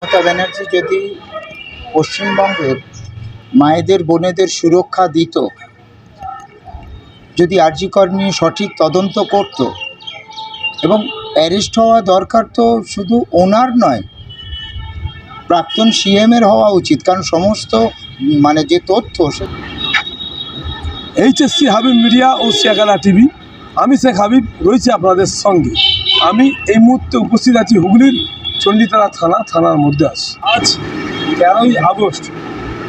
মমতা ব্যানার্জি যদি পশ্চিমবঙ্গের মায়েদের বোনেদের সুরক্ষা দিত, যদি আরজি কর নিয়ে সঠিক তদন্ত করত, এবং অ্যারেস্ট হওয়া দরকার তো শুধু ওনার নয়, প্রাক্তন সিএমের হওয়া উচিত। কারণ সমস্ত যে তথ্য এইচএসসি হাবিব মিডিয়া ও শেখানা টিভি, আমি শেখ হাবিব রয়েছি আপনাদের সঙ্গে। আমি এই মুহূর্তে উপস্থিত আছি হুগলির চণ্ডীতলা থানার মধ্যে আছি। আজ 13ই আগস্ট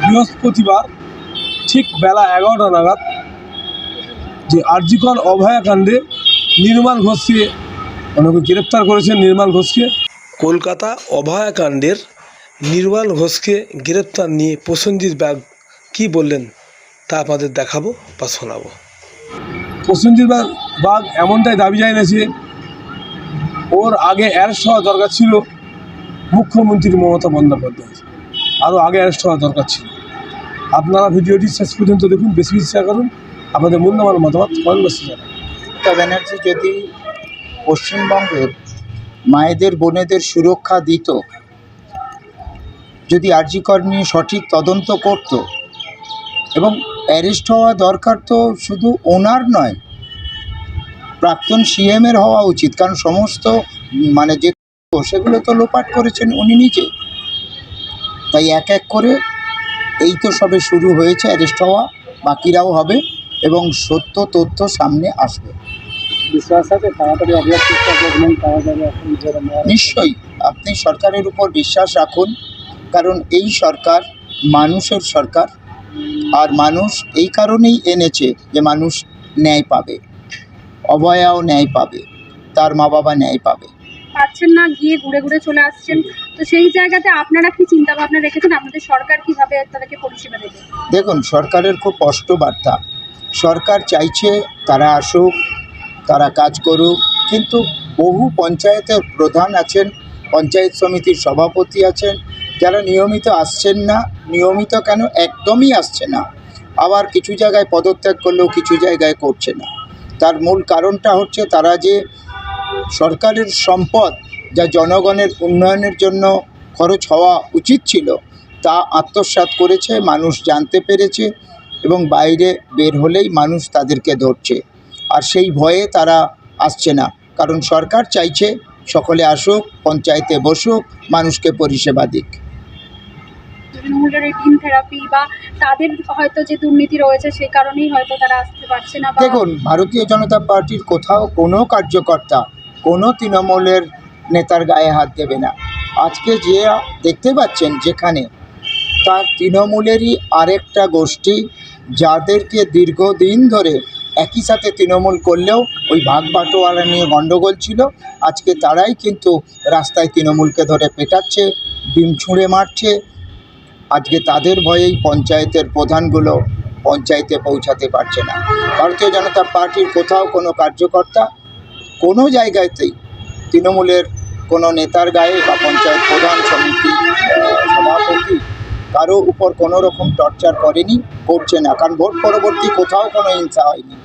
বৃহস্পতিবার ঠিক বেলা 11টা নাগাদ যে আরজি কর অভয়াকাণ্ডে নির্মল ঘোষকে অনেকে গ্রেপ্তার করেছেন। নির্মল ঘোষকে কলকাতা অভয়াকাণ্ডের নির্মল ঘোষকে গ্রেপ্তার নিয়ে প্রসেনজিৎ বাগ কী বললেন তা আপনাদের দেখাবো বা শোনাবো। প্রসেনজিৎ বাগ এমনটাই দাবি জানিয়েছে, ওর আগে অ্যারেস্ট হওয়া দরকার ছিল মুখ্যমন্ত্রী মমতা বন্দ্যোপাধ্যায়, আরও আগে অ্যারেস্ট হওয়া দরকার ছিল। আপনারা ভিডিওটি শেষ পর্যন্ত দেখুন, বেশি বেশি শেয়ার করুন, আপনাদের মূল্যবান মতামত কমেন্ট বক্সে জানান। মমতা ব্যানার্জি যদি পশ্চিমবঙ্গের মায়েদের বোনেদের সুরক্ষা দিত, যদি আরজি কর নিয়ে সঠিক তদন্ত করত, এবং অ্যারেস্ট হওয়া দরকার তো শুধু ওনার নয়, প্রাক্তন সিএমের হওয়া উচিত। কারণ সমস্ত যে সেগুলো তো লোপাট করেছেন উনি নিজে। তাই এক এক করে এই তো সবে শুরু হয়েছে অ্যারেস্ট হওয়া, বাকিরাও হবে এবং সত্য তথ্য সামনে আসবে। বিশ্বাস আছে তাড়াতাড়ি পাওয়া যাবে? নিশ্চয়ই আপনি সরকারের উপর বিশ্বাস রাখুন, কারণ এই সরকার মানুষের সরকার, আর মানুষ এই কারণেই এনেছে যে মানুষ ন্যায় পাবে, অভয়াও ন্যায় পাবে, তার মা বাবা ন্যায় পাবে। পাচ্ছেন না, গিয়ে ঘুরে ঘুরে চলে আসছেন, তো সেই জায়গাতে আপনারা কি চিন্তা ভাবনা রেখেছেন? আপনাদের সরকার কিভাবে তাদেরকে পরিষেবা দেবে? দেখুন, সরকারের খুব স্পষ্ট বার্তা। সরকার চাইছে তারা আসুক, তারা কাজ করুক, কিন্তু বহু পঞ্চায়েতের প্রধান আছেন, পঞ্চায়েত সমিতির সভাপতি আছেন, যারা নিয়মিত আসছেন না। নিয়মিত কেন, একদমই আসছে না। আবার কিছু জায়গায় পদত্যাগ করলেও কিছু জায়গায় করছে না। তার মূল কারণটা হচ্ছে তারা যে সরকারের সম্পদ, যা জনগণের উন্নয়নের জন্য খরচ হওয়া উচিত ছিল, তা আত্মসাৎ করেছে, মানুষ জানতে পেরেছে, এবং বাইরে বের হলেই মানুষ তাদেরকে ধরছে। আর সেই ভয়ে তারা আসছে না, কারণ সরকার চাইছে সকলে আসুক, পঞ্চায়েতে বসুক, মানুষকে পরিষেবা দিক। তৃণমূলের এই টিম থেরাপি বা তাদের হয়তো যে দুর্নীতি রয়েছে সেই কারণেই হয়তো তারা আসতে পারছে না। দেখুন, ভারতীয় জনতা পার্টির কোথাও কোনো কার্যকর্তা কোনো তৃণমূলের নেতার গায়ে হাত দেবে না। আজকে যে দেখতে পাচ্ছেন যেখানে, তার তৃণমূলেরই আরেকটা গোষ্ঠী, যাদেরকে দীর্ঘদিন ধরে একই সাথে তৃণমূল করলেও ওই ভাগ বাটোয়ারা নিয়ে গণ্ডগোল ছিল, আজকে তারাই কিন্তু রাস্তায় তৃণমূলকে ধরে পেটাচ্ছে, ডিম ছুঁড়ে মারছে। আজকে তাদের ভয়েই পঞ্চায়েতের প্রধানগুলো পঞ্চায়েতে পৌঁছাতে পারছে না। ভারতীয় জনতা পার্টির কোথাও কোনো কার্যকর্তা কোনো জায়গাতেই তৃণমূলের কোনো নেতার গায়ে বা পঞ্চায়েত প্রধান, সমিতি সভাপতি কারো উপর কোনো রকম টর্চার করেনি, করছে না। কারণ ভোট পরবর্তী কোথাও কোনো হিংসা হয়নি।